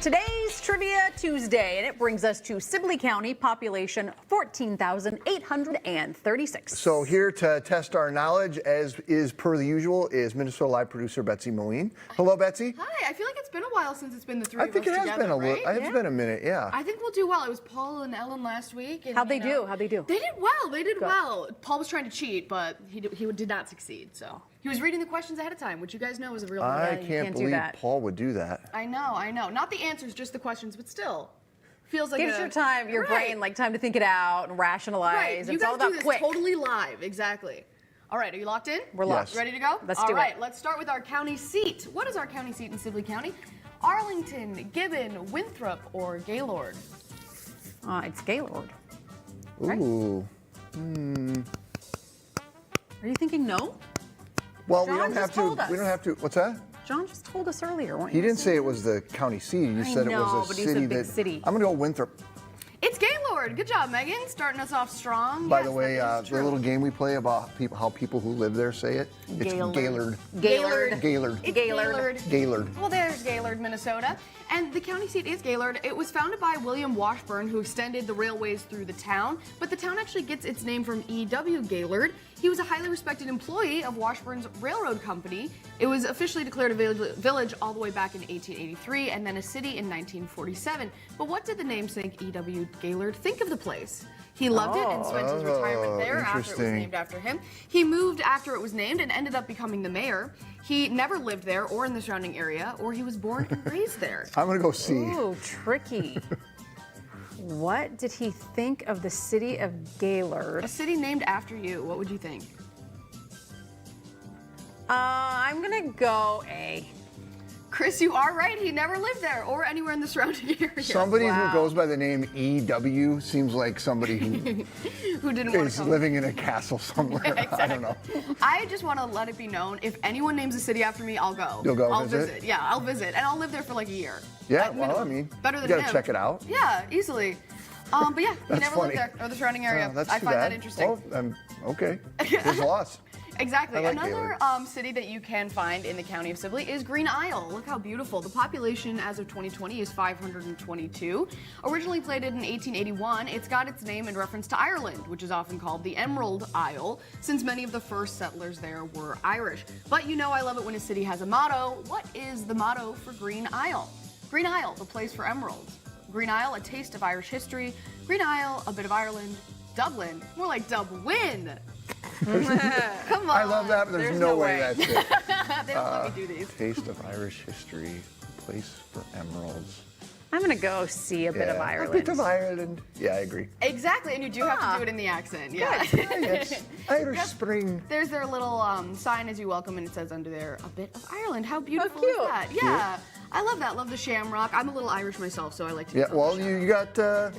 Today's Trivia Tuesday, and it brings us to Sibley County, population 14,836. So here to test our knowledge, as is per the usual, is Minnesota Live producer Betsy Melin. Hello, Betsy. Hi. I feel like it's been a while since it's been the three of us I think it has together, been a right? little. It's been a minute, yeah. I think we'll do well. It was Paul and Ellen last week. And, How'd they do? They did well. They did well. Paul was trying to cheat, but he did not succeed. So he was reading the questions ahead of time, which you guys know is a real. I you can't can't do believe that. Paul would do that. I know. Not the answers, just the questions, but still. Feels like Gives your brain like time to think it out and rationalize. Right. It's You guys all about do this quick. totally live. Exactly. All right. Are you locked in? We're locked. Yes. Ready to go? Let's do it. do All right. it. Let's start with our county seat. What is our county seat in Sibley County? Arlington, Gibbon, Winthrop, or Gaylord? It's Gaylord. Ooh. Are you thinking no? Well, John we don't have just told to. us. We don't have to. What's that? John just told us earlier. Weren't He you didn't say it saying was the county seat. You said it know, was but a he said city big that. city. I'm gonna go Winthrop. It's Gaylord. Good job, Megan. Starting us off strong. By Yes, the way, that is the true. little game we play about how people who live there say it. It's Gaylord. Gaylord. Gaylord. Gaylord. It's Gaylord. Gaylord. Well, there's Gaylord, Minnesota. And the county seat is Gaylord. It was founded by William Washburn, who extended the railways through the town. But the town actually gets its name from E.W. Gaylord. He was a highly respected employee of Washburn's railroad company. It was officially declared a village all the way back in 1883 and then a city in 1947. But what did the namesake E.W. Gaylord think of the place? He loved it and spent his retirement there after it was interesting. named after him. He moved after it was named and ended up becoming the mayor. He never lived there or in the surrounding area, or he was born and raised there. I'm gonna go C. Ooh, tricky. What did he think of the city of Gaylord? A city named after you, what would you think? I'm gonna go A. Chris, you are right. He never lived there or anywhere in the surrounding area. Somebody Wow. who goes by the name E.W. seems like somebody who Who didn't want to is come. living in a castle somewhere. I don't know. I just want to let it be known, if anyone names a city after me, I'll go. You'll go I'll visit? Yeah, I'll visit. And I'll live there for like a year. Yeah, At well, I minimum. mean, better than you gotta him. check it out. Yeah, easily. But yeah, he That's never funny. lived there or the surrounding area. Oh, that's I too find bad. that interesting. Oh, okay. His loss. Exactly. I like Another Gaylord. city that you can find in the county of Sibley is Green Isle. Look how beautiful. The population as of 2020 is 522. Originally planted in 1881, it's got its name in reference to Ireland, which is often called the Emerald Isle, since many of the first settlers there were Irish. But you know I love it when a city has a motto. What is the motto for Green Isle? Green Isle, the place for emeralds. Green Isle, a taste of Irish history. Green Isle, a bit of Ireland. Dublin, more like Dubwin. Come on. I love that, but there's no way that's it. They don't let me do these. Taste of Irish history, place for emeralds. I'm gonna go C, a bit of Yeah, Ireland. A bit of Ireland. Yeah, I agree. Exactly, and you do have to do it in the accent. Yeah. Yes, Irish Yep. Spring. There's their little sign as you welcome, and it says under there, a bit of Ireland. How beautiful cute. is that? Yeah. I love that. Love the shamrock. I'm a little Irish myself, so I like to Yeah, use the well, shamrock. you got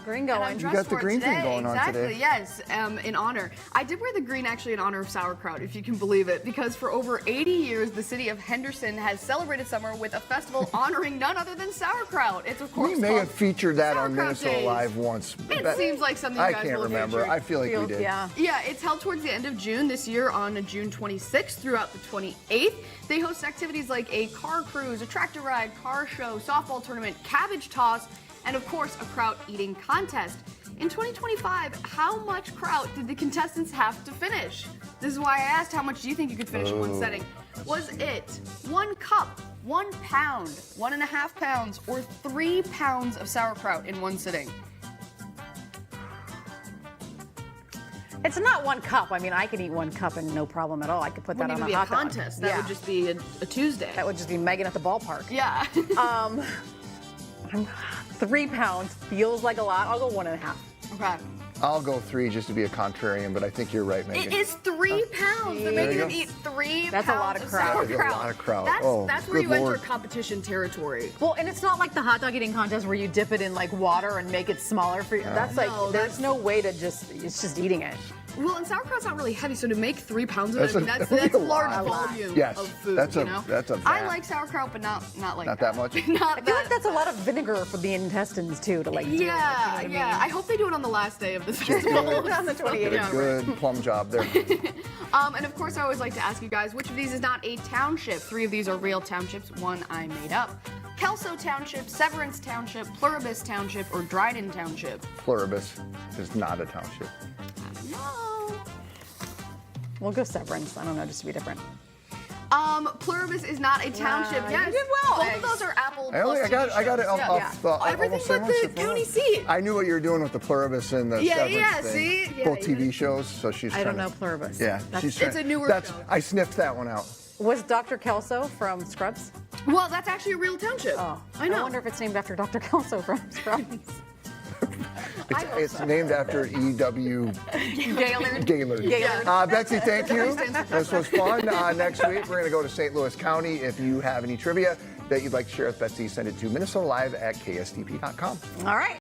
Green And going. I'm You dressed got the for it green thing today. going on exactly, today. yes, in honor. I did wear the green actually in honor of sauerkraut, if you can believe it, because for over 80 years, the city of Henderson has celebrated summer with a festival honoring none other than sauerkraut. It's of course We may called have featured that on Sauerkraut Minnesota Days. Live once. It But seems like something you I guys can't will have remember. featured. I feel like we did. Yeah. Yeah, it's held towards the end of June this year on June 26th throughout the 28th. They host activities like a car cruise, a tractor ride, car show, softball tournament, cabbage toss, and of course a kraut eating contest. In 2025, how much kraut did the contestants have to finish? This is why I asked how much do you think you could finish in one setting? Was it 1 cup, 1 pound, 1.5 pounds, or 3 pounds of sauerkraut in one sitting? It's not 1 cup. I mean, I can eat 1 cup and no problem at all. I could put that Wouldn't on even a be a hot dog. contest. That Yeah. would just be a Tuesday. That would just be Megan at the ballpark. Yeah. 3 pounds feels like a lot. I'll go 1.5. Okay. I'll go 3 just to be a contrarian, but I think you're right, Megan. It is 3 pounds. They're There making you them go. eat 3 That's a pounds lot of of kraut. sauerkraut. That is a lot of kraut. That's, Oh, that's where good you Lord. enter competition territory. Well, and it's not like the hot dog eating contest where you dip it in like water and make it smaller for you. That's like, No, there's that's- no way to just, it's just eating it. Well, and sauerkraut's not really heavy, so to make 3 pounds of That's it, I mean, a- that's that's a large lot. volume Yes, of food, that's you a- know? that's a I vat. like sauerkraut, but not like Not that much? Not I feel like that- that's a lot of vinegar for the intestines too, to like do it. You know Yeah, what I yeah. mean? I hope they do it on the last day of this festival. On the 28th. Yeah, right. Good plum job there. And of course, I always like to ask you guys, which of these is not a township? 3 of these are real townships, 1 I made up. Kelso Township, Severance Township, Pluribus Township, or Dryden Township? Pluribus is not a township. No. We'll go Severance. I don't know, just to be different. Pluribus is not a township. you Yes. did well. Both of those are Apple. I got it Yeah. off the Everything almost but almost the county seat. I knew what you were doing with the Pluribus and the Yeah, Severance yeah, thing. see? Yeah, Both you TV shows, so she's I don't trying know to- Pluribus. Yeah, she's trying. It's a newer that's, show. I sniffed that one out. Was Dr. Kelso from Scrubs? Well, that's actually a real township. Oh, I know. wonder if it's named after Dr. Kelso from Scrubs. It's named after E.W. Gaylord. Gaylord. Gaylord. Betsy, thank you. This was fun. Next week, we're going to go to St. Louis County. If you have any trivia that you'd like to share with Betsy, send it to minnesotalive@kstp.com. All right.